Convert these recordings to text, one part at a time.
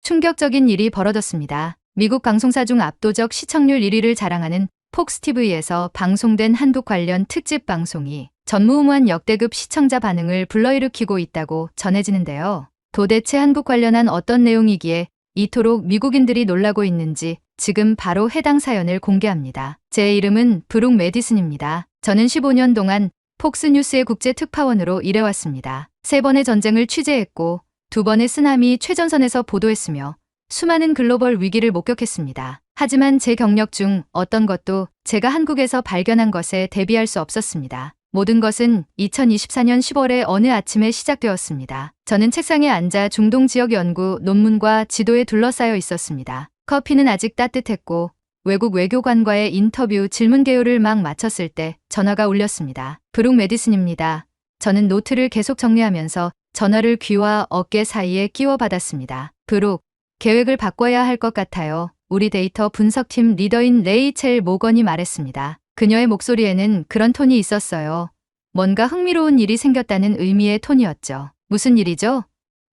충격적인 일이 벌어졌습니다. 미국 방송사 중 압도적 시청률 1위를 자랑하는 폭스TV에서 방송된 한국 관련 특집 방송이 전무후무한 역대급 시청자 반응을 불러일으키고 있다고 전해지는데요. 도대체 한국 관련한 어떤 내용이기에 이토록 미국인들이 놀라고 있는지 지금 바로 해당 사연을 공개합니다. 제 이름은 브룩 메디슨입니다. 저는 15년 동안 폭스뉴스의 국제특파원으로 일해왔습니다. 3번의 전쟁을 취재했고 2번의 쓰나미 최전선에서 보도했으며 수많은 글로벌 위기를 목격했습니다. 하지만 제 경력 중 어떤 것도 제가 한국에서 발견한 것에 대비할 수 없었습니다. 모든 것은 2024년 10월의 어느 아침에 시작되었습니다. 저는 책상에 앉아 중동 지역 연구 논문과 지도에 둘러싸여 있었습니다. 커피는 아직 따뜻했고 외국 외교관과의 인터뷰 질문 개요를 막 마쳤을 때 전화가 울렸습니다. 브룩 메디슨입니다. 저는 노트를 계속 정리하면서 전화를 귀와 어깨 사이에 끼워 받았습니다. 브룩, 계획을 바꿔야 할 것 같아요. 우리 데이터 분석팀 리더인 레이첼 모건이 말했습니다. 그녀의 목소리에는 그런 톤이 있었어요. 뭔가 흥미로운 일이 생겼다는 의미의 톤이었죠. 무슨 일이죠?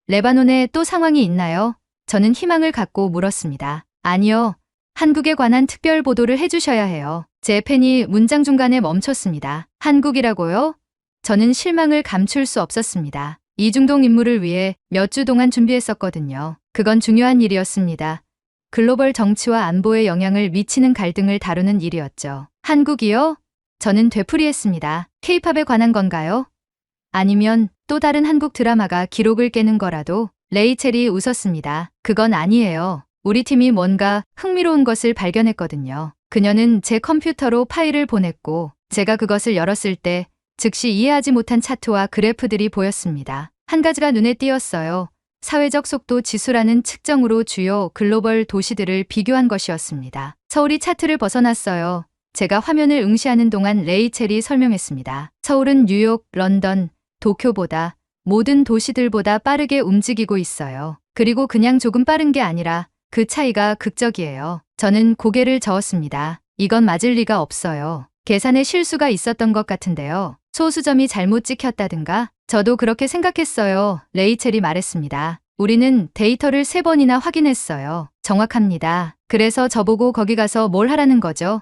레바논에 또 상황이 있나요? 저는 희망을 갖고 물었습니다. 아니요. 한국에 관한 특별 보도를 해주셔야 해요. 제 펜이 문장 중간에 멈췄습니다. 한국이라고요? 저는 실망을 감출 수 없었습니다. 이중동 임무를 위해 몇 주 동안 준비했었거든요. 그건 중요한 일이었습니다. 글로벌 정치와 안보에 영향을 미치는 갈등을 다루는 일이었죠. 한국이요? 저는 되풀이했습니다. K-팝에 관한 건가요? 아니면 또 다른 한국 드라마가 기록을 깨는 거라도? 레이첼이 웃었습니다. 그건 아니에요. 우리 팀이 뭔가 흥미로운 것을 발견했거든요. 그녀는 제 컴퓨터로 파일을 보냈고 제가 그것을 열었을 때 즉시 이해하지 못한 차트와 그래프들이 보였습니다. 한 가지가 눈에 띄었어요. 사회적 속도 지수라는 측정으로 주요 글로벌 도시들을 비교한 것이었습니다. 서울이 차트를 벗어났어요. 제가 화면을 응시하는 동안 레이첼이 설명했습니다. 서울은 뉴욕, 런던, 도쿄보다 모든 도시들보다 빠르게 움직이고 있어요. 그리고 그냥 조금 빠른 게 아니라 그 차이가 극적이에요. 저는 고개를 저었습니다. 이건 맞을 리가 없어요. 계산에 실수가 있었던 것 같은데요. 소수점이 잘못 찍혔다든가? 저도 그렇게 생각했어요. 레이첼이 말했습니다. 우리는 데이터를 3번이나 확인했어요. 정확합니다. 그래서 저보고 거기 가서 뭘 하라는 거죠?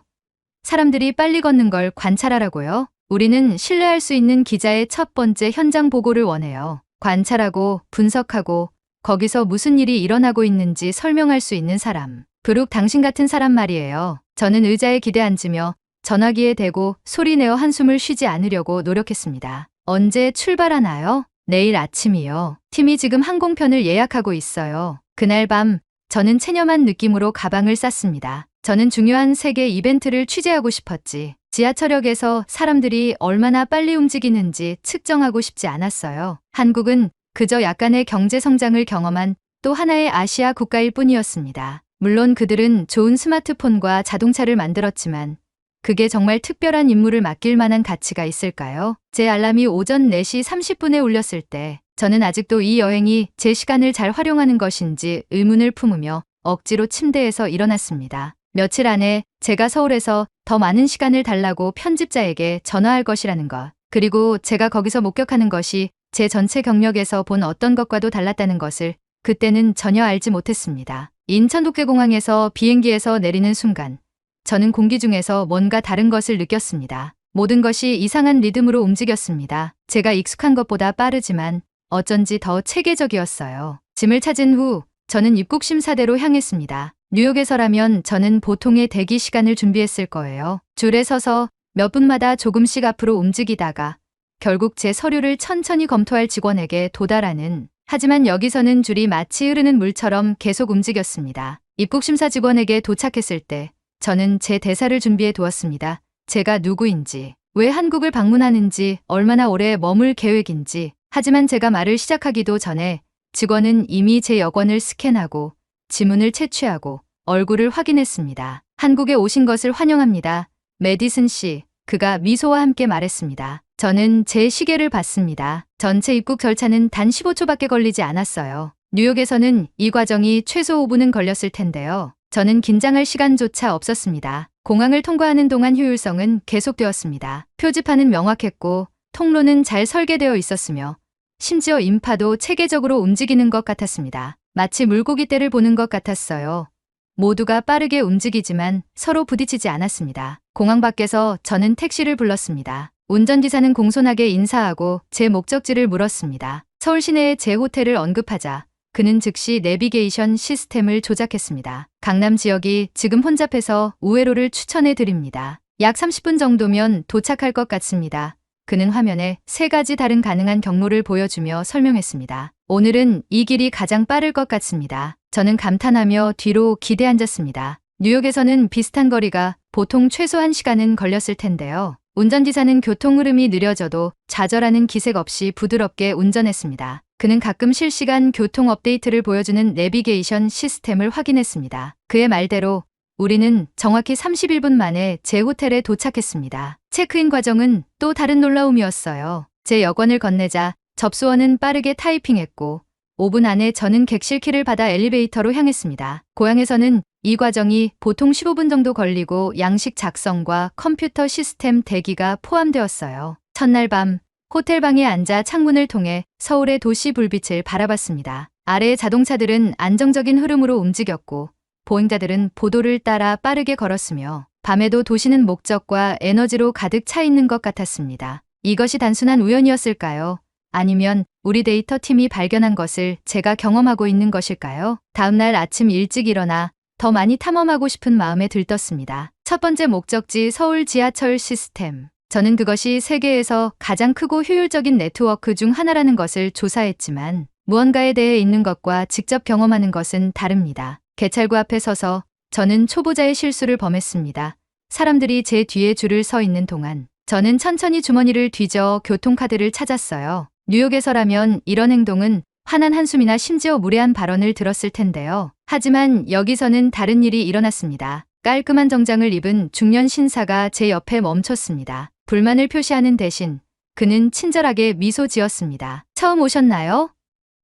사람들이 빨리 걷는 걸 관찰하라고요? 우리는 신뢰할 수 있는 기자의 첫 번째 현장 보고를 원해요. 관찰하고 분석하고 거기서 무슨 일이 일어나고 있는지 설명할 수 있는 사람. 브룩 당신 같은 사람 말이에요. 저는 의자에 기대앉으며 전화기에 대고 소리내어 한숨을 쉬지 않으려고 노력했습니다. 언제 출발하나요? 내일 아침이요. 팀이 지금 항공편을 예약하고 있어요. 그날 밤 저는 체념한 느낌으로 가방을 쌌습니다. 저는 중요한 세계 이벤트를 취재하고 싶었지. 지하철역에서 사람들이 얼마나 빨리 움직이는지 측정하고 싶지 않았어요. 한국은 그저 약간의 경제 성장을 경험한 또 하나의 아시아 국가일 뿐이었습니다. 물론 그들은 좋은 스마트폰과 자동차를 만들었지만 그게 정말 특별한 임무를 맡길 만한 가치가 있을까요? 제 알람이 오전 4시 30분에 울렸을 때 저는 아직도 이 여행이 제 시간을 잘 활용하는 것인지 의문을 품으며 억지로 침대에서 일어났습니다. 며칠 안에 제가 서울에서 더 많은 시간을 달라고 편집자에게 전화할 것이라는 것. 그리고 제가 거기서 목격하는 것이 제 전체 경력에서 본 어떤 것과도 달랐다는 것을 그때는 전혀 알지 못했습니다. 인천국제공항에서 비행기에서 내리는 순간 저는 공기 중에서 뭔가 다른 것을 느꼈습니다. 모든 것이 이상한 리듬으로 움직였습니다. 제가 익숙한 것보다 빠르지만 어쩐지 더 체계적이었어요. 짐을 찾은 후 저는 입국 심사대로 향했습니다. 뉴욕에서라면 저는 보통의 대기 시간을 준비했을 거예요. 줄에 서서 몇 분마다 조금씩 앞으로 움직이다가 결국 제 서류를 천천히 검토할 직원에게 도달하는. 하지만 여기서는 줄이 마치 흐르는 물처럼 계속 움직였습니다. 입국심사 직원에게 도착했을 때 저는 제 대사를 준비해 두었습니다. 제가 누구인지, 왜 한국을 방문하는지, 얼마나 오래 머물 계획인지. 하지만 제가 말을 시작하기도 전에 직원은 이미 제 여권을 스캔하고 지문을 채취하고 얼굴을 확인했습니다. 한국에 오신 것을 환영합니다. 메디슨 씨, 그가 미소와 함께 말했습니다. 저는 제 시계를 봤습니다. 전체 입국 절차는 단 15초밖에 걸리지 않았어요. 뉴욕에서는 이 과정이 최소 5분은 걸렸을 텐데요. 저는 긴장할 시간조차 없었습니다. 공항을 통과하는 동안 효율성은 계속되었습니다. 표지판은 명확했고 통로는 잘 설계되어 있었으며 심지어 인파도 체계적으로 움직이는 것 같았습니다. 마치 물고기 떼를 보는 것 같았어요. 모두가 빠르게 움직이지만 서로 부딪히지 않았습니다. 공항 밖에서 저는 택시를 불렀습니다. 운전기사는 공손하게 인사하고 제 목적지를 물었습니다. 서울 시내의 제 호텔을 언급하자 그는 즉시 내비게이션 시스템을 조작했습니다. 강남 지역이 지금 혼잡해서 우회로를 추천해 드립니다. 약 30분 정도면 도착할 것 같습니다. 그는 화면에 3가지 다른 가능한 경로를 보여주며 설명했습니다. 오늘은 이 길이 가장 빠를 것 같습니다. 저는 감탄하며 뒤로 기대 앉았습니다. 뉴욕에서는 비슷한 거리가 보통 최소 1시간은 걸렸을 텐데요. 운전기사는 교통 흐름이 느려져도 좌절하는 기색 없이 부드럽게 운전했습니다. 그는 가끔 실시간 교통 업데이트를 보여주는 내비게이션 시스템을 확인했습니다. 그의 말대로 우리는 정확히 31분 만에 제 호텔에 도착했습니다. 체크인 과정은 또 다른 놀라움이었어요. 제 여권을 건네자 접수원은 빠르게 타이핑했고 5분 안에 저는 객실키를 받아 엘리베이터로 향했습니다. 고향에서는 이 과정이 보통 15분 정도 걸리고 양식 작성과 컴퓨터 시스템 대기가 포함되었어요. 첫날 밤 호텔 방에 앉아 창문을 통해 서울의 도시 불빛을 바라봤습니다. 아래의 자동차들은 안정적인 흐름으로 움직였고 보행자들은 보도를 따라 빠르게 걸었으며 밤에도 도시는 목적과 에너지로 가득 차 있는 것 같았습니다. 이것이 단순한 우연이었을까요? 아니면 우리 데이터 팀이 발견한 것을 제가 경험하고 있는 것일까요? 다음 날 아침 일찍 일어나 더 많이 탐험하고 싶은 마음에 들떴습니다. 첫 번째 목적지 서울 지하철 시스템. 저는 그것이 세계에서 가장 크고 효율적인 네트워크 중 하나라는 것을 조사했지만 무언가에 대해 읽는 것과 직접 경험하는 것은 다릅니다. 개찰구 앞에 서서 저는 초보자의 실수를 범했습니다. 사람들이 제 뒤에 줄을 서 있는 동안 저는 천천히 주머니를 뒤져 교통카드를 찾았어요. 뉴욕에서라면 이런 행동은 환한 한숨이나 심지어 무례한 발언을 들었을 텐데요. 하지만 여기서는 다른 일이 일어났습니다. 깔끔한 정장을 입은 중년 신사가 제 옆에 멈췄습니다. 불만을 표시하는 대신 그는 친절하게 미소 지었습니다. 처음 오셨나요?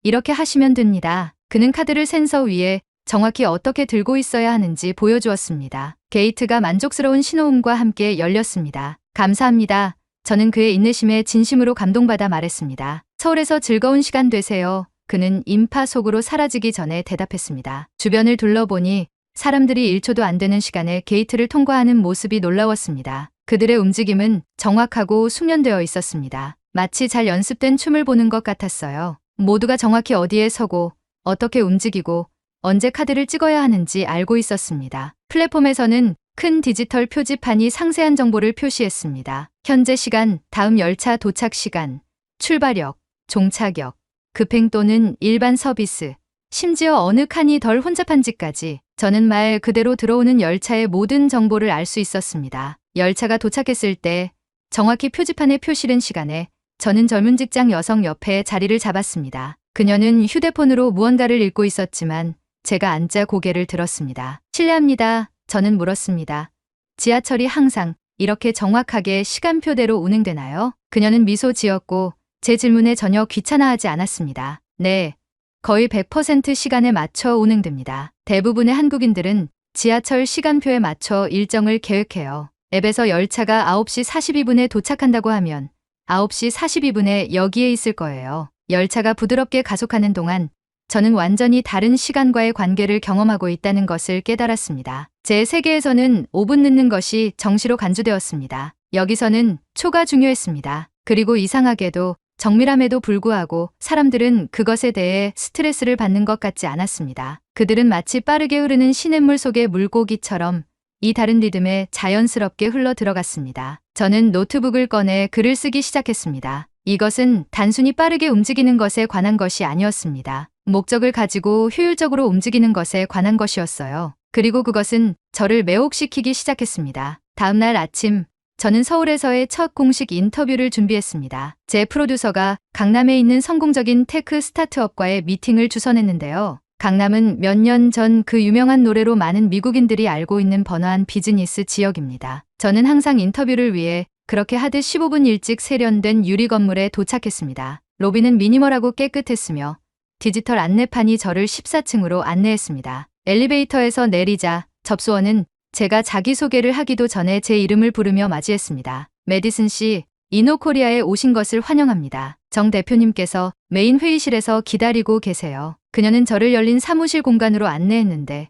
이렇게 하시면 됩니다. 그는 카드를 센서 위에 정확히 어떻게 들고 있어야 하는지 보여주었습니다. 게이트가 만족스러운 신호음과 함께 열렸습니다. 감사합니다. 저는 그의 인내심에 진심으로 감동받아 말했습니다. 서울에서 즐거운 시간 되세요. 그는 인파 속으로 사라지기 전에 대답했습니다. 주변을 둘러보니 사람들이 1초도 안 되는 시간에 게이트를 통과하는 모습이 놀라웠습니다. 그들의 움직임은 정확하고 숙련되어 있었습니다. 마치 잘 연습된 춤을 보는 것 같았어요. 모두가 정확히 어디에 서고 어떻게 움직이고 언제 카드를 찍어야 하는지 알고 있었습니다. 플랫폼에서는 큰 디지털 표지판이 상세한 정보를 표시했습니다. 현재 시간, 다음 열차 도착 시간, 출발역, 종착역, 급행 또는 일반 서비스, 심지어 어느 칸이 덜 혼잡한지까지 저는 말 그대로 들어오는 열차의 모든 정보를 알 수 있었습니다. 열차가 도착했을 때 정확히 표지판에 표시된 시간에 저는 젊은 직장 여성 옆에 자리를 잡았습니다. 그녀는 휴대폰으로 무언가를 읽고 있었지만 제가 앉아 고개를 들었습니다. 실례합니다. 저는 물었습니다. 지하철이 항상 이렇게 정확하게 시간표대로 운행되나요? 그녀는 미소 지었고 제 질문에 전혀 귀찮아하지 않았습니다. 네, 거의 100% 시간에 맞춰 운행됩니다. 대부분의 한국인들은 지하철 시간표에 맞춰 일정을 계획해요. 앱에서 열차가 9시 42분에 도착한다고 하면 9시 42분에 여기에 있을 거예요. 열차가 부드럽게 가속하는 동안 저는 완전히 다른 시간과의 관계를 경험하고 있다는 것을 깨달았습니다. 제 세계에서는 5분 늦는 것이 정시로 간주되었습니다. 여기서는 초가 중요했습니다. 그리고 이상하게도 정밀함에도 불구하고 사람들은 그것에 대해 스트레스를 받는 것 같지 않았습니다. 그들은 마치 빠르게 흐르는 시냇물 속의 물고기처럼 이 다른 리듬에 자연스럽게 흘러 들어갔습니다. 저는 노트북을 꺼내 글을 쓰기 시작했습니다. 이것은 단순히 빠르게 움직이는 것에 관한 것이 아니었습니다. 목적을 가지고 효율적으로 움직이는 것에 관한 것이었어요. 그리고 그것은 저를 매혹시키기 시작했습니다. 다음 날 아침, 저는 서울에서의 첫 공식 인터뷰를 준비했습니다. 제 프로듀서가 강남에 있는 성공적인 테크 스타트업과의 미팅을 주선했는데요. 강남은 몇 년 전 그 유명한 노래로 많은 미국인들이 알고 있는 번화한 비즈니스 지역입니다. 저는 항상 인터뷰를 위해 그렇게 하듯 15분 일찍 세련된 유리 건물에 도착했습니다. 로비는 미니멀하고 깨끗했으며 디지털 안내판이 저를 14층으로 안내했습니다. 엘리베이터에서 내리자 접수원은 제가 자기소개를 하기도 전에 제 이름을 부르며 맞이했습니다. 메디슨 씨, 이노코리아에 오신 것을 환영합니다. 정 대표님께서 메인 회의실에서 기다리고 계세요. 그녀는 저를 열린 사무실 공간으로 안내했는데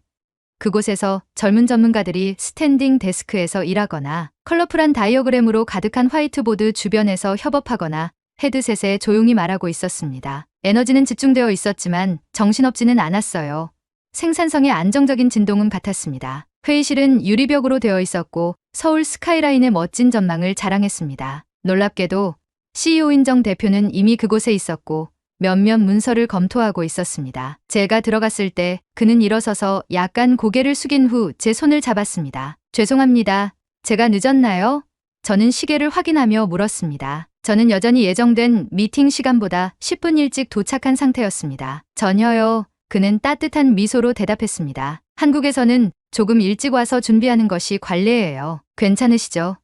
그곳에서 젊은 전문가들이 스탠딩 데스크에서 일하거나 컬러풀한 다이어그램으로 가득한 화이트보드 주변에서 협업하거나 헤드셋에 조용히 말하고 있었습니다. 에너지는 집중되어 있었지만 정신없지는 않았어요. 생산성의 안정적인 진동음 같았습니다. 회의실은 유리벽으로 되어 있었고 서울 스카이라인의 멋진 전망을 자랑했습니다. 놀랍게도 CEO인 정 대표는 이미 그곳에 있었고 몇몇 문서를 검토하고 있었습니다. 제가 들어갔을 때 그는 일어서서 약간 고개를 숙인 후 제 손을 잡았습니다. 죄송합니다. 제가 늦었나요? 저는 시계를 확인하며 물었습니다. 저는 여전히 예정된 미팅 시간보다 10분 일찍 도착한 상태였습니다. 전혀요. 그는 따뜻한 미소로 대답했습니다. 한국에서는 조금 일찍 와서 준비하는 것이 관례예요. 괜찮으시죠?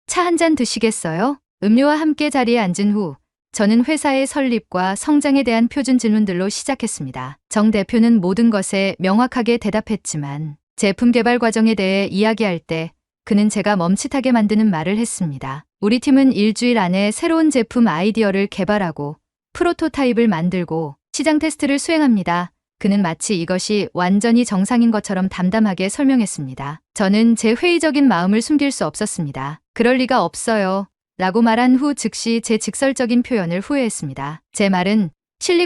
차 한 잔 드시겠어요? 음료와 함께 자리에 앉은 후 저는 회사의 설립과 성장에 대한 표준 질문들로 시작했습니다. 정 대표는 모든 것에 명확하게 대답했지만 제품 개발 과정에 대해 이야기할 때 그는 제가 멈칫하게 만드는 말을 했습니다. 우리 팀은 일주일 안에 새로운 제품 아이디어를 개발하고 프로토타입을 만들고 시장 테스트를 수행합니다. 그는 마치 이것이 완전히 정상인 것처럼 담담하게 설명했습니다. 저는 제 회의적인 마음을 숨길 수 없었습니다. 그럴 리가 없어요. 라고 말한 후 즉시 제 직설적인 표현을 후회했습니다. 제 말은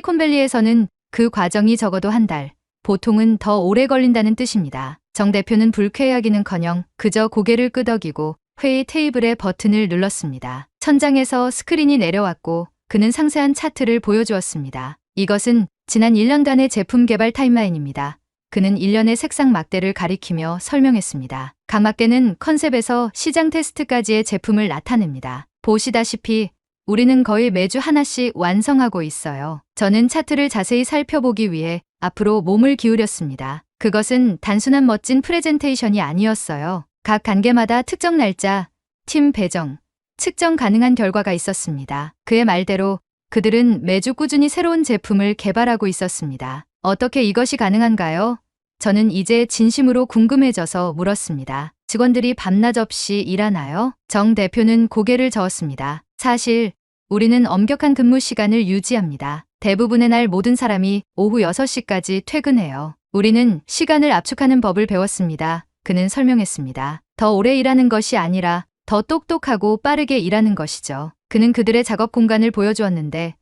실리콘밸리에서는 그 과정이 적어도 한 달, 보통은 더 오래 걸린다는 뜻입니다. 정 대표는 불쾌해하기는커녕 그저 고개를 끄덕이고 회의 테이블의 버튼을 눌렀습니다. 천장에서 스크린이 내려왔고 그는 상세한 차트를 보여주었습니다. 이것은 지난 1년간의 제품 개발 타임라인입니다. 그는 1년의 색상 막대를 가리키며 설명했습니다. 각 막대는 컨셉에서 시장 테스트까지의 제품을 나타냅니다. 보시다시피 우리는 거의 매주 하나씩 완성하고 있어요. 저는 차트를 자세히 살펴보기 위해 앞으로 몸을 기울였습니다. 그것은 단순한 멋진 프레젠테이션이 아니었어요. 각 단계마다 특정 날짜, 팀 배정, 측정 가능한 결과가 있었습니다. 그의 말대로 그들은 매주 꾸준히 새로운 제품을 개발하고 있었습니다. 어떻게 이것이 가능한가요? 저는 이제 진심으로 궁금해져서 물었습니다. 직원들이 밤낮 없이 일하나요? 정 대표는 고개를 저었습니다. 사실 우리는 엄격한 근무 시간을 유지합니다. 대부분의 날 모든 사람이 오후 6시까지 퇴근해요. 우리는 시간을 압축하는 법을 배웠습니다. 그는 설명했습니다. 더 오래 일하는 것이 아니라 더 똑똑하고 빠르게 일하는 것이죠. 그는 그들의 작업 공간을 보여주었는데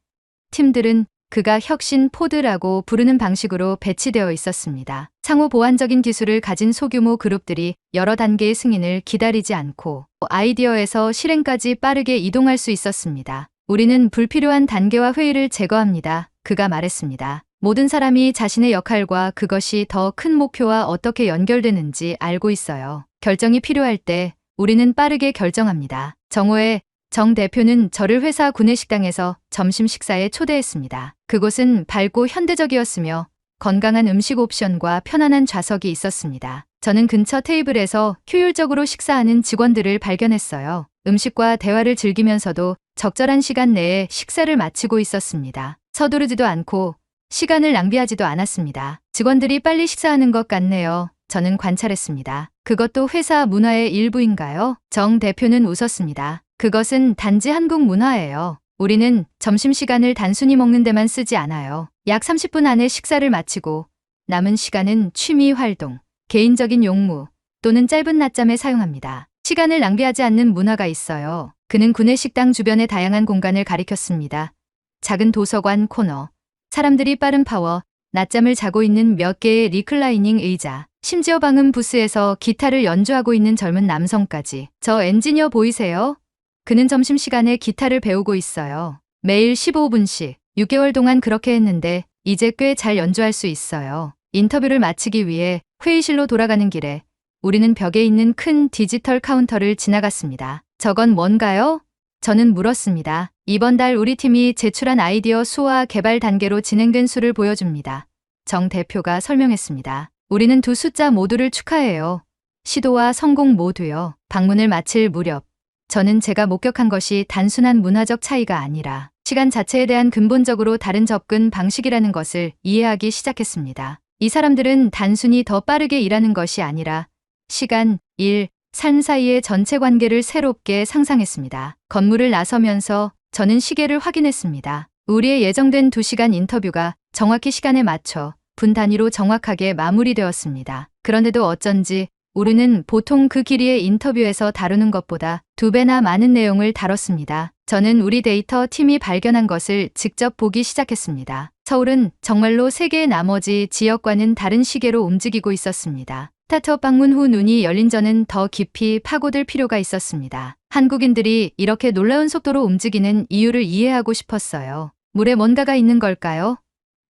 팀들은 그가 혁신 포드라고 부르는 방식으로 배치되어 있었습니다. 상호 보완적인 기술을 가진 소규모 그룹들이 여러 단계의 승인을 기다리지 않고 아이디어에서 실행까지 빠르게 이동할 수 있었습니다. 우리는 불필요한 단계와 회의를 제거합니다. 그가 말했습니다. 모든 사람이 자신의 역할과 그것이 더 큰 목표와 어떻게 연결되는지 알고 있어요. 결정이 필요할 때 우리는 빠르게 결정합니다. 정오에 정 대표는 저를 회사 구내식당에서 점심 식사에 초대했습니다. 그곳은 밝고 현대적이었으며 건강한 음식 옵션과 편안한 좌석이 있었습니다. 저는 근처 테이블에서 효율적으로 식사하는 직원들을 발견했어요. 음식과 대화를 즐기면서도 적절한 시간 내에 식사를 마치고 있었습니다. 서두르지도 않고 시간을 낭비하지도 않았습니다. 직원들이 빨리 식사하는 것 같네요. 저는 관찰했습니다. 그것도 회사 문화의 일부인가요? 정 대표는 웃었습니다. 그것은 단지 한국 문화예요. 우리는 점심시간을 단순히 먹는 데만 쓰지 않아요. 약 30분 안에 식사를 마치고 남은 시간은 취미 활동, 개인적인 용무 또는 짧은 낮잠에 사용합니다. 시간을 낭비하지 않는 문화가 있어요. 그는 구내식당 주변의 다양한 공간을 가리켰습니다. 작은 도서관 코너, 사람들이 빠른 파워, 낮잠을 자고 있는 몇 개의 리클라이닝 의자, 심지어 방음 부스에서 기타를 연주하고 있는 젊은 남성까지. 저 엔지니어 보이세요? 그는 점심시간에 기타를 배우고 있어요. 매일 15분씩 6개월 동안 그렇게 했는데 이제 꽤 잘 연주할 수 있어요. 인터뷰를 마치기 위해 회의실로 돌아가는 길에 우리는 벽에 있는 큰 디지털 카운터를 지나갔습니다. 저건 뭔가요? 저는 물었습니다. 이번 달 우리 팀이 제출한 아이디어 수와 개발 단계로 진행된 수를 보여줍니다. 정 대표가 설명했습니다. 우리는 두 숫자 모두를 축하해요. 시도와 성공 모두요. 방문을 마칠 무렵 저는 제가 목격한 것이 단순한 문화적 차이가 아니라 시간 자체에 대한 근본적으로 다른 접근 방식이라는 것을 이해하기 시작했습니다. 이 사람들은 단순히 더 빠르게 일하는 것이 아니라 시간, 일, 삶 사이의 전체 관계를 새롭게 상상했습니다. 건물을 나서면서 저는 시계를 확인했습니다. 우리의 예정된 2시간 인터뷰가 정확히 시간에 맞춰 분 단위로 정확하게 마무리되었습니다. 그런데도 어쩐지 우리는 보통 그 길이의 인터뷰에서 다루는 것보다 2배나 많은 내용을 다뤘습니다. 저는 우리 데이터 팀이 발견한 것을 직접 보기 시작했습니다. 서울은 정말로 세계의 나머지 지역과는 다른 시계로 움직이고 있었습니다. 스타트업 방문 후 눈이 열린 저는 더 깊이 파고들 필요가 있었습니다. 한국인들이 이렇게 놀라운 속도로 움직이는 이유를 이해하고 싶었어요. 물에 뭔가가 있는 걸까요?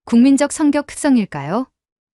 국민적 성격 특성일까요?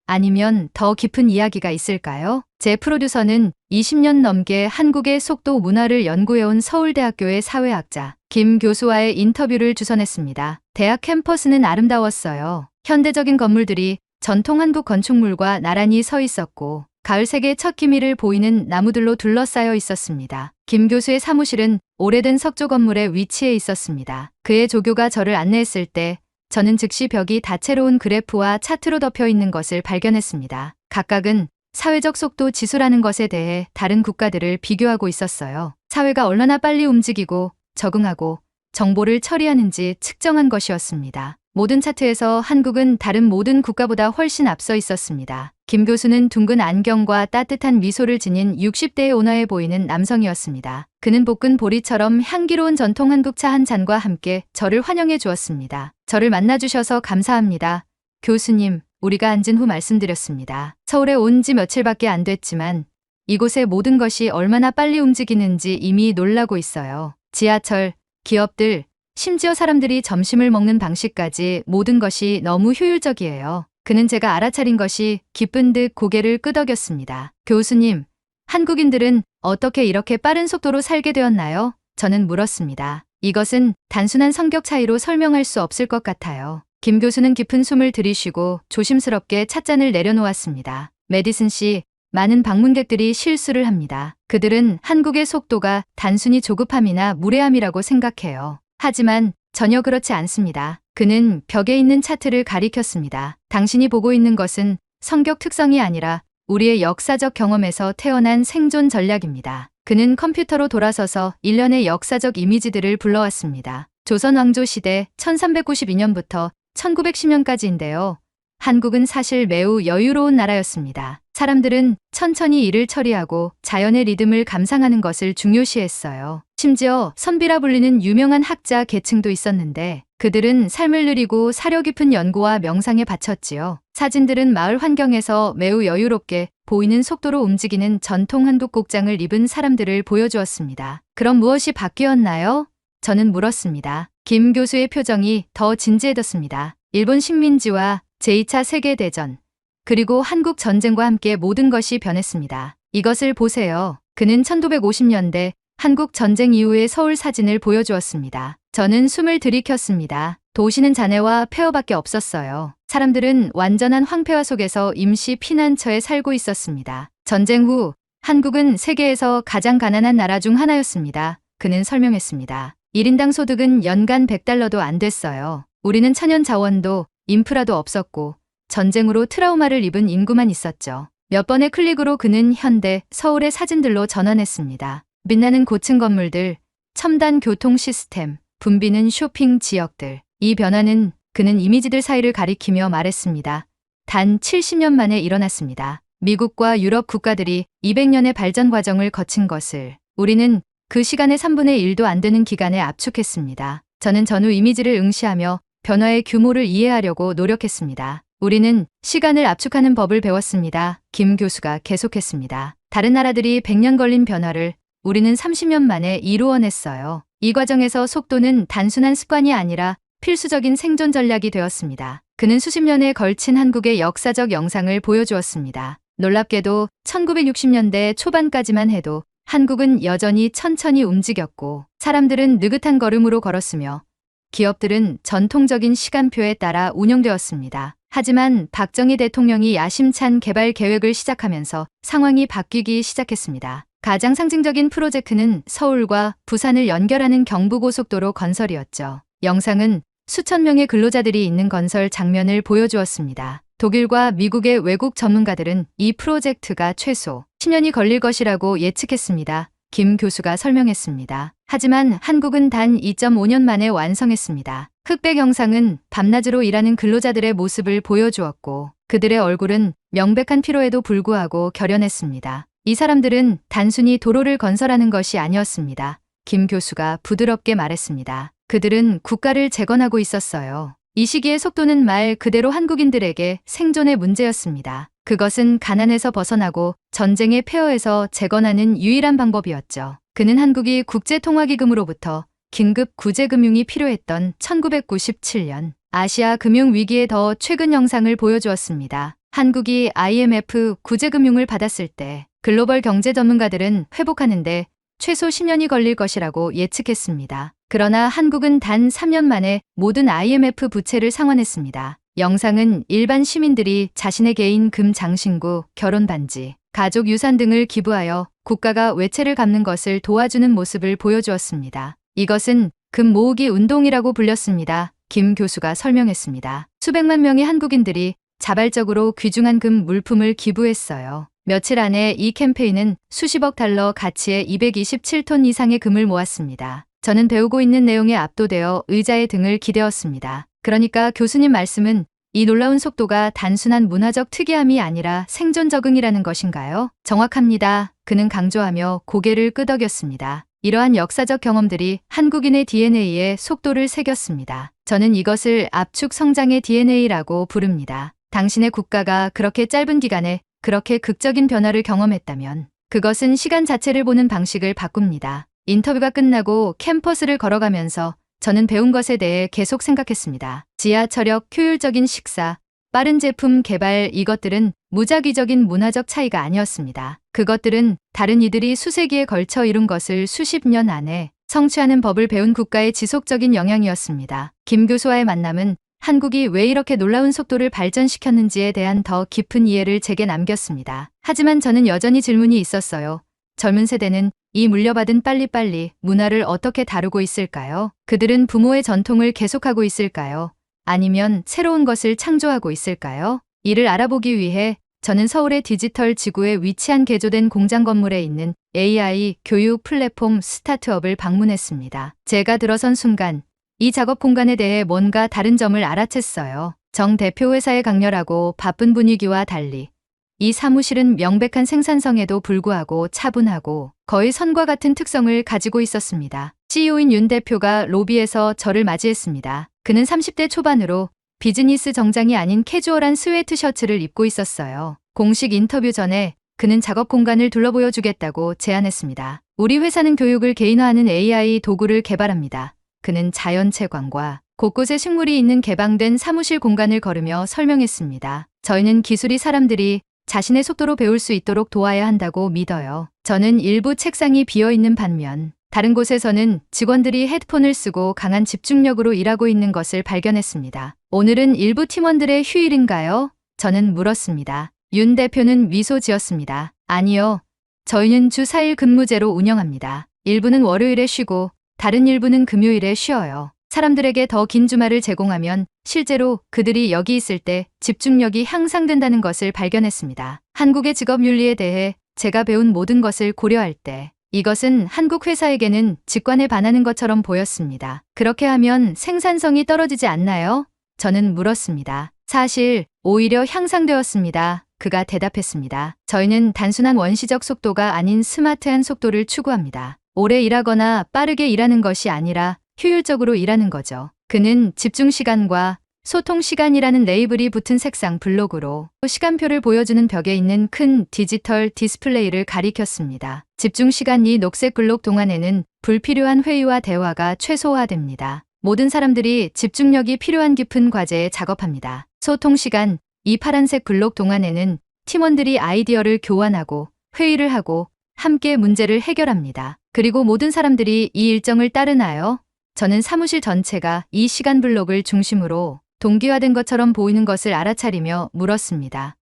아니면 더 깊은 이야기가 있을까요? 제 프로듀서는 20년 넘게 한국의 속도 문화를 연구해온 서울대학교의 사회학자 김 교수와의 인터뷰를 주선했습니다. 대학 캠퍼스는 아름다웠어요. 현대적인 건물들이 전통 한국 건축물과 나란히 서 있었고 가을 색의 첫 기미를 보이는 나무들로 둘러싸여 있었습니다. 김 교수의 사무실은 오래된 석조 건물에 위치해 있었습니다. 그의 조교가 저를 안내했을 때 저는 즉시 벽이 다채로운 그래프와 차트로 덮여 있는 것을 발견했습니다. 각각은 사회적 속도 지수라는 것에 대해 다른 국가들을 비교하고 있었어요. 사회가 얼마나 빨리 움직이고 적응하고 정보를 처리하는지 측정한 것이었습니다. 모든 차트에서 한국은 다른 모든 국가보다 훨씬 앞서 있었습니다. 김 교수는 둥근 안경과 따뜻한 미소를 지닌 60대의 온화해 보이는 남성이었습니다. 그는 볶은 보리처럼 향기로운 전통 한국차 한 잔과 함께 저를 환영해 주었습니다. 저를 만나주셔서 감사합니다. 교수님, 우리가 앉은 후 말씀드렸습니다. 서울에 온 지 며칠밖에 안 됐지만 이곳의 모든 것이 얼마나 빨리 움직이는지 이미 놀라고 있어요. 지하철, 기업들, 심지어 사람들이 점심을 먹는 방식까지 모든 것이 너무 효율적이에요. 그는 제가 알아차린 것이 기쁜 듯 고개를 끄덕였습니다. 교수님, 한국인들은 어떻게 이렇게 빠른 속도로 살게 되었나요? 저는 물었습니다. 이것은 단순한 성격 차이로 설명할 수 없을 것 같아요. 김 교수는 깊은 숨을 들이쉬고 조심스럽게 찻잔을 내려놓았습니다. 메디슨 씨, 많은 방문객들이 실수를 합니다. 그들은 한국의 속도가 단순히 조급함이나 무례함이라고 생각해요. 하지만 전혀 그렇지 않습니다. 그는 벽에 있는 차트를 가리켰습니다. 당신이 보고 있는 것은 성격 특성이 아니라 우리의 역사적 경험에서 태어난 생존 전략입니다. 그는 컴퓨터로 돌아서서 일련의 역사적 이미지들을 불러왔습니다. 조선 왕조 시대 1392년부터 1910년까지인데요. 한국은 사실 매우 여유로운 나라였습니다. 사람들은 천천히 일을 처리하고 자연의 리듬을 감상하는 것을 중요시했어요. 심지어 선비라 불리는 유명한 학자 계층도 있었는데 그들은 삶을 누리고 사려 깊은 연구와 명상에 바쳤지요. 사진들은 마을 환경에서 매우 여유롭게 보이는 속도로 움직이는 전통 한국 곡장을 입은 사람들을 보여주었습니다. 그럼 무엇이 바뀌었나요? 저는 물었습니다. 김 교수의 표정이 더 진지해졌습니다. 일본 식민지와 제2차 세계대전, 그리고 한국 전쟁과 함께 모든 것이 변했습니다. 이것을 보세요. 그는 1950년대 한국 전쟁 이후의 서울 사진을 보여주었습니다. 저는 숨을 들이켰습니다. 도시는 잔해와 폐허밖에 없었어요. 사람들은 완전한 황폐화 속에서 임시 피난처에 살고 있었습니다. 전쟁 후 한국은 세계에서 가장 가난한 나라 중 하나였습니다. 그는 설명했습니다. 1인당 소득은 연간 100달러도 안 됐어요. 우리는 천연 자원도 인프라도 없었고 전쟁으로 트라우마를 입은 인구만 있었죠. 몇 번의 클릭으로 그는 현대 서울의 사진들로 전환했습니다. 빛나는 고층 건물들, 첨단 교통 시스템, 붐비는 쇼핑 지역들. 이 변화는 그는 이미지들 사이를 가리키며 말했습니다. 단 70년 만에 일어났습니다. 미국과 유럽 국가들이 200년의 발전 과정을 거친 것을 우리는 그 시간의 3분의 1도 안 되는 기간에 압축했습니다. 저는 전후 이미지를 응시하며 변화의 규모를 이해하려고 노력했습니다. 우리는 시간을 압축하는 법을 배웠습니다. 김 교수가 계속했습니다. 다른 나라들이 100년 걸린 변화를 우리는 30년 만에 이루어냈어요. 이 과정에서 속도는 단순한 습관이 아니라 필수적인 생존 전략이 되었습니다. 그는 수십 년에 걸친 한국의 역사적 영상을 보여주었습니다. 놀랍게도 1960년대 초반까지만 해도 한국은 여전히 천천히 움직였고 사람들은 느긋한 걸음으로 걸었으며 기업들은 전통적인 시간표에 따라 운영되었습니다. 하지만 박정희 대통령이 야심찬 개발 계획을 시작하면서 상황이 바뀌기 시작했습니다. 가장 상징적인 프로젝트는 서울과 부산을 연결하는 경부고속도로 건설이었죠. 영상은 수천 명의 근로자들이 있는 건설 장면을 보여주었습니다. 독일과 미국의 외국 전문가들은 이 프로젝트가 최소 10년이 걸릴 것이라고 예측했습니다. 김 교수가 설명했습니다. 하지만 한국은 단 2.5년 만에 완성했습니다. 흑백 영상은 밤낮으로 일하는 근로자들의 모습을 보여주었고 그들의 얼굴은 명백한 피로에도 불구하고 결연했습니다. 이 사람들은 단순히 도로를 건설하는 것이 아니었습니다. 김 교수가 부드럽게 말했습니다. 그들은 국가를 재건하고 있었어요. 이 시기의 속도는 말 그대로 한국인들에게 생존의 문제였습니다. 그것은 가난에서 벗어나고 전쟁의 폐허에서 재건하는 유일한 방법이었죠. 그는 한국이 국제통화기금으로부터 긴급 구제금융이 필요했던 1997년 아시아 금융위기의 더 최근 영상을 보여주었습니다. 한국이 IMF 구제금융을 받았을 때 글로벌 경제 전문가들은 회복하는데 최소 10년이 걸릴 것이라고 예측했습니다. 그러나 한국은 단 3년 만에 모든 IMF 부채를 상환했습니다. 영상은 일반 시민들이 자신의 개인 금 장신구, 결혼 반지, 가족 유산 등을 기부하여 국가가 외채를 갚는 것을 도와주는 모습을 보여주었습니다. 이것은 금 모으기 운동이라고 불렸습니다. 김 교수가 설명했습니다. 수백만 명의 한국인들이 자발적으로 귀중한 금 물품을 기부했어요. 며칠 안에 이 캠페인은 수십억 달러 가치의 227톤 이상의 금을 모았습니다. 저는 배우고 있는 내용에 압도되어 의자에 등을 기대었습니다. 그러니까 교수님 말씀은 이 놀라운 속도가 단순한 문화적 특이함이 아니라 생존 적응이라는 것인가요? 정확합니다. 그는 강조하며 고개를 끄덕였습니다. 이러한 역사적 경험들이 한국인의 DNA에 속도를 새겼습니다. 저는 이것을 압축 성장의 DNA라고 부릅니다. 당신의 국가가 그렇게 짧은 기간에 그렇게 극적인 변화를 경험했다면 그것은 시간 자체를 보는 방식을 바꿉니다. 인터뷰가 끝나고 캠퍼스를 걸어가면서 저는 배운 것에 대해 계속 생각했습니다. 지하철역, 효율적인 식사, 빠른 제품 개발 이것들은 무작위적인 문화적 차이가 아니었습니다. 그것들은 다른 이들이 수세기에 걸쳐 이룬 것을 수십 년 안에 성취하는 법을 배운 국가의 지속적인 영향이었습니다. 김 교수와의 만남은 한국이 왜 이렇게 놀라운 속도를 발전시켰는지에 대한 더 깊은 이해를 제게 남겼습니다. 하지만 저는 여전히 질문이 있었어요. 젊은 세대는 이 물려받은 빨리빨리 문화를 어떻게 다루고 있을까요? 그들은 부모의 전통을 계속하고 있을까요? 아니면 새로운 것을 창조하고 있을까요? 이를 알아보기 위해 저는 서울의 디지털 지구에 위치한 개조된 공장 건물에 있는 AI 교육 플랫폼 스타트업을 방문했습니다. 제가 들어선 순간 이 작업 공간에 대해 뭔가 다른 점을 알아챘어요. 정 대표 회사의 강렬하고 바쁜 분위기와 달리 이 사무실은 명백한 생산성에도 불구하고 차분하고 거의 선과 같은 특성을 가지고 있었습니다. CEO인 윤 대표가 로비에서 저를 맞이했습니다. 그는 30대 초반으로 비즈니스 정장이 아닌 캐주얼한 스웨트 셔츠를 입고 있었어요. 공식 인터뷰 전에 그는 작업 공간을 둘러보여 주겠다고 제안했습니다. 우리 회사는 교육을 개인화하는 AI 도구를 개발합니다. 그는 자연채광과 곳곳에 식물이 있는 개방된 사무실 공간을 걸으며 설명했습니다. 저희는 기술이 사람들이 자신의 속도로 배울 수 있도록 도와야 한다고 믿어요. 저는 일부 책상이 비어있는 반면 다른 곳에서는 직원들이 헤드폰을 쓰고 강한 집중력으로 일하고 있는 것을 발견했습니다. 오늘은 일부 팀원들의 휴일인가요? 저는 물었습니다. 윤 대표는 미소 지었습니다. 아니요. 저희는 주 4일 근무제로 운영합니다. 일부는 월요일에 쉬고 다른 일부는 금요일에 쉬어요. 사람들에게 더 긴 주말을 제공하면 실제로 그들이 여기 있을 때 집중력이 향상된다는 것을 발견했습니다. 한국의 직업윤리에 대해 제가 배운 모든 것을 고려할 때 이것은 한국 회사에게는 직관에 반하는 것처럼 보였습니다. 그렇게 하면 생산성이 떨어지지 않나요? 저는 물었습니다. 사실 오히려 향상되었습니다. 그가 대답했습니다. 저희는 단순한 원시적 속도가 아닌 스마트한 속도를 추구합니다. 오래 일하거나 빠르게 일하는 것이 아니라 효율적으로 일하는 거죠. 그는 집중시간과 소통시간이라는 레이블이 붙은 색상 블록으로 시간표를 보여주는 벽에 있는 큰 디지털 디스플레이를 가리켰습니다. 집중시간 이 녹색 블록 동안에는 불필요한 회의와 대화가 최소화됩니다. 모든 사람들이 집중력이 필요한 깊은 과제에 작업합니다. 소통시간 이 파란색 블록 동안에는 팀원들이 아이디어를 교환하고 회의를 하고 함께 문제를 해결합니다. 그리고 모든 사람들이 이 일정을 따르나요? 저는 사무실 전체가 이 시간 블록을 중심으로 동기화된 것처럼 보이는 것을 알아차리며 물었습니다.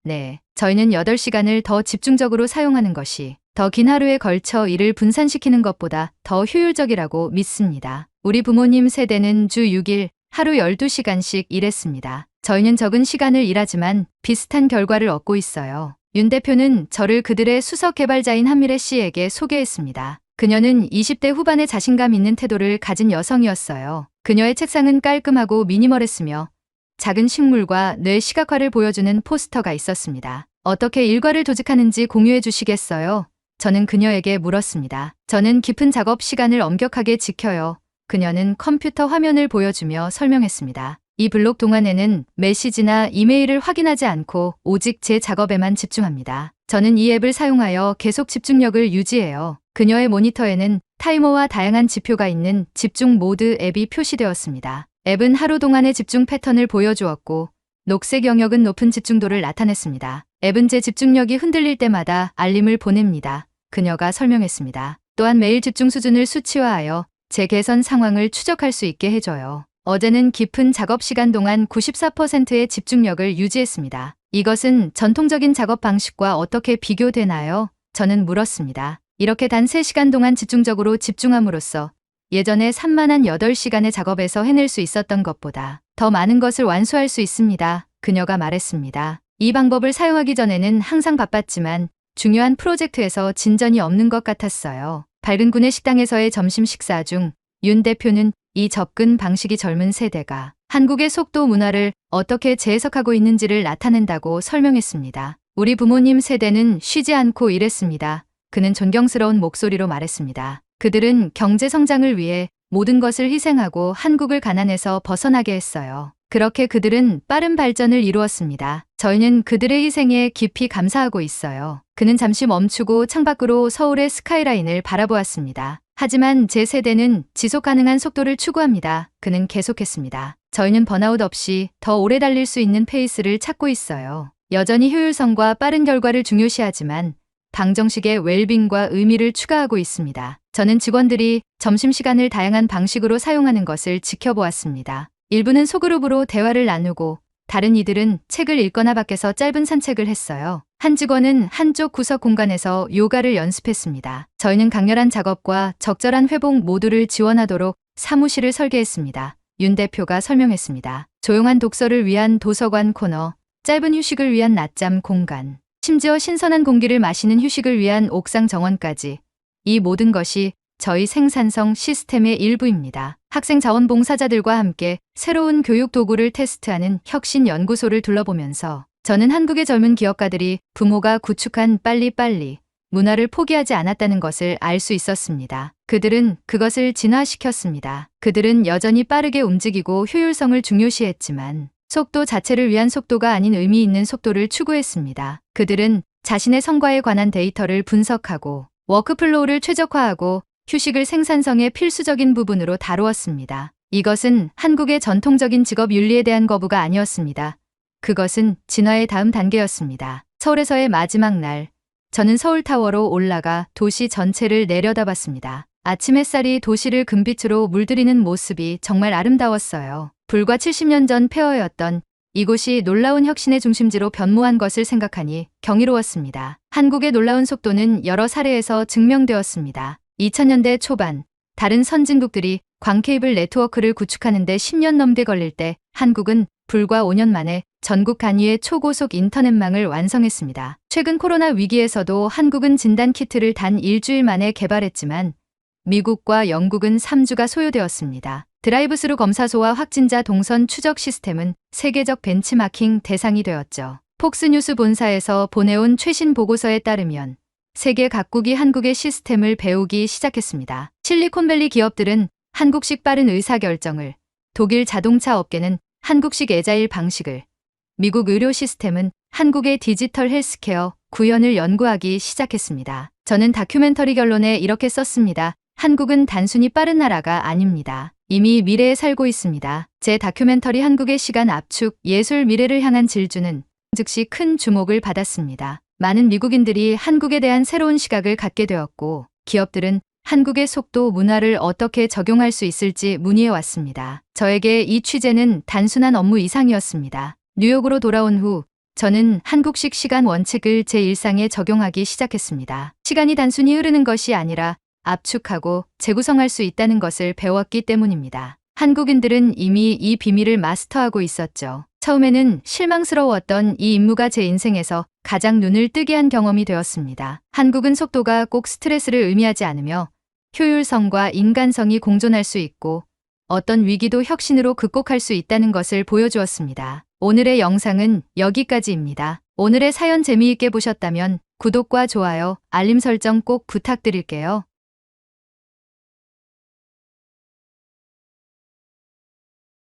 네, 저희는 8시간을 더 집중적으로 사용하는 것이 더 긴 하루에 걸쳐 일을 분산시키는 것보다 더 효율적이라고 믿습니다. 우리 부모님 세대는 주 6일 하루 12시간씩 일했습니다. 저희는 적은 시간을 일하지만 비슷한 결과를 얻고 있어요. 윤 대표는 저를 그들의 수석 개발자인 한미래 씨에게 소개했습니다. 그녀는 20대 후반의 자신감 있는 태도를 가진 여성이었어요. 그녀의 책상은 깔끔하고 미니멀했으며 작은 식물과 뇌 시각화를 보여주는 포스터가 있었습니다. 어떻게 일과를 조직하는지 공유해 주시겠어요? 저는 그녀에게 물었습니다. 저는 깊은 작업 시간을 엄격하게 지켜요. 그녀는 컴퓨터 화면을 보여주며 설명했습니다. 이 블록 동안에는 메시지나 이메일을 확인하지 않고 오직 제 작업에만 집중합니다. 저는 이 앱을 사용하여 계속 집중력을 유지해요. 그녀의 모니터에는 타이머와 다양한 지표가 있는 집중 모드 앱이 표시되었습니다. 앱은 하루 동안의 집중 패턴을 보여주었고 녹색 영역은 높은 집중도를 나타냈습니다. 앱은 제 집중력이 흔들릴 때마다 알림을 보냅니다. 그녀가 설명했습니다. 또한 매일 집중 수준을 수치화하여 제 개선 상황을 추적할 수 있게 해줘요. 어제는 깊은 작업 시간 동안 94%의 집중력을 유지했습니다. 이것은 전통적인 작업 방식과 어떻게 비교되나요? 저는 물었습니다. 이렇게 단 3시간 동안 집중적으로 집중함으로써 예전에 산만한 8시간의 작업에서 해낼 수 있었던 것보다 더 많은 것을 완수할 수 있습니다. 그녀가 말했습니다. 이 방법을 사용하기 전에는 항상 바빴지만 중요한 프로젝트에서 진전이 없는 것 같았어요. 밝은 군의 식당에서의 점심 식사 중 윤 대표는 이 접근 방식이 젊은 세대가 한국의 속도 문화를 어떻게 재해석하고 있는지를 나타낸다고 설명했습니다. 우리 부모님 세대는 쉬지 않고 일했습니다. 그는 존경스러운 목소리로 말했습니다. 그들은 경제 성장을 위해 모든 것을 희생하고 한국을 가난에서 벗어나게 했어요. 그렇게 그들은 빠른 발전을 이루었습니다. 저희는 그들의 희생에 깊이 감사하고 있어요. 그는 잠시 멈추고 창밖으로 서울의 스카이라인을 바라보았습니다. 하지만 제 세대는 지속 가능한 속도를 추구합니다. 그는 계속했습니다. 저희는 번아웃 없이 더 오래 달릴 수 있는 페이스를 찾고 있어요. 여전히 효율성과 빠른 결과를 중요시하지만 방정식의 웰빙과 의미를 추가하고 있습니다. 저는 직원들이 점심시간을 다양한 방식으로 사용하는 것을 지켜보았습니다. 일부는 소그룹으로 대화를 나누고 다른 이들은 책을 읽거나 밖에서 짧은 산책을 했어요. 한 직원은 한쪽 구석 공간에서 요가를 연습했습니다. 저희는 강렬한 작업과 적절한 회복 모두를 지원하도록 사무실을 설계했습니다. 윤 대표가 설명했습니다. 조용한 독서를 위한 도서관 코너, 짧은 휴식을 위한 낮잠 공간, 심지어 신선한 공기를 마시는 휴식을 위한 옥상 정원까지 이 모든 것이 저희 생산성 시스템의 일부입니다. 학생 자원봉사자들과 함께 새로운 교육 도구를 테스트하는 혁신 연구소를 둘러보면서 저는 한국의 젊은 기업가들이 부모가 구축한 빨리빨리 문화를 포기하지 않았다는 것을 알 수 있었습니다. 그들은 그것을 진화시켰습니다. 그들은 여전히 빠르게 움직이고 효율성을 중요시했지만 속도 자체를 위한 속도가 아닌 의미 있는 속도를 추구했습니다. 그들은 자신의 성과에 관한 데이터를 분석하고 워크플로우를 최적화하고 휴식을 생산성의 필수적인 부분으로 다루었습니다. 이것은 한국의 전통적인 직업 윤리에 대한 거부가 아니었습니다. 그것은 진화의 다음 단계였습니다. 서울에서의 마지막 날, 저는 서울타워로 올라가 도시 전체를 내려다봤습니다. 아침 햇살이 도시를 금빛으로 물들이는 모습이 정말 아름다웠어요. 불과 70년 전 폐허였던 이곳이 놀라운 혁신의 중심지로 변모한 것을 생각하니 경이로웠습니다. 한국의 놀라운 속도는 여러 사례에서 증명되었습니다. 2000년대 초반, 다른 선진국들이 광케이블 네트워크를 구축하는 데 10년 넘게 걸릴 때 한국은 불과 5년 만에 전국 단위의 초고속 인터넷망을 완성했습니다. 최근 코로나 위기에서도 한국은 진단키트를 단 일주일 만에 개발했지만 미국과 영국은 3주가 소요되었습니다. 드라이브스루 검사소와 확진자 동선 추적 시스템은 세계적 벤치마킹 대상이 되었죠. 폭스뉴스 본사에서 보내온 최신 보고서에 따르면 세계 각국이 한국의 시스템을 배우기 시작했습니다. 실리콘밸리 기업들은 한국식 빠른 의사결정을, 독일 자동차 업계는 한국식 애자일 방식을, 미국 의료 시스템은 한국의 디지털 헬스케어 구현을 연구하기 시작했습니다. 저는 다큐멘터리 결론에 이렇게 썼습니다. 한국은 단순히 빠른 나라가 아닙니다. 이미 미래에 살고 있습니다. 제 다큐멘터리 한국의 시간 압축, 예술 미래를 향한 질주는 즉시 큰 주목을 받았습니다. 많은 미국인들이 한국에 대한 새로운 시각을 갖게 되었고 기업들은 한국의 속도 문화를 어떻게 적용할 수 있을지 문의해 왔습니다. 저에게 이 취재는 단순한 업무 이상이었습니다. 뉴욕으로 돌아온 후 저는 한국식 시간 원칙을 제 일상에 적용하기 시작했습니다. 시간이 단순히 흐르는 것이 아니라 압축하고 재구성할 수 있다는 것을 배웠기 때문입니다. 한국인들은 이미 이 비밀을 마스터하고 있었죠. 처음에는 실망스러웠던 이 임무가 제 인생에서 가장 눈을 뜨게 한 경험이 되었습니다. 한국은 속도가 꼭 스트레스를 의미하지 않으며 효율성과 인간성이 공존할 수 있고 어떤 위기도 혁신으로 극복할 수 있다는 것을 보여주었습니다. 오늘의 영상은 여기까지입니다. 오늘의 사연 재미있게 보셨다면 구독과 좋아요, 알림 설정 꼭 부탁드릴게요.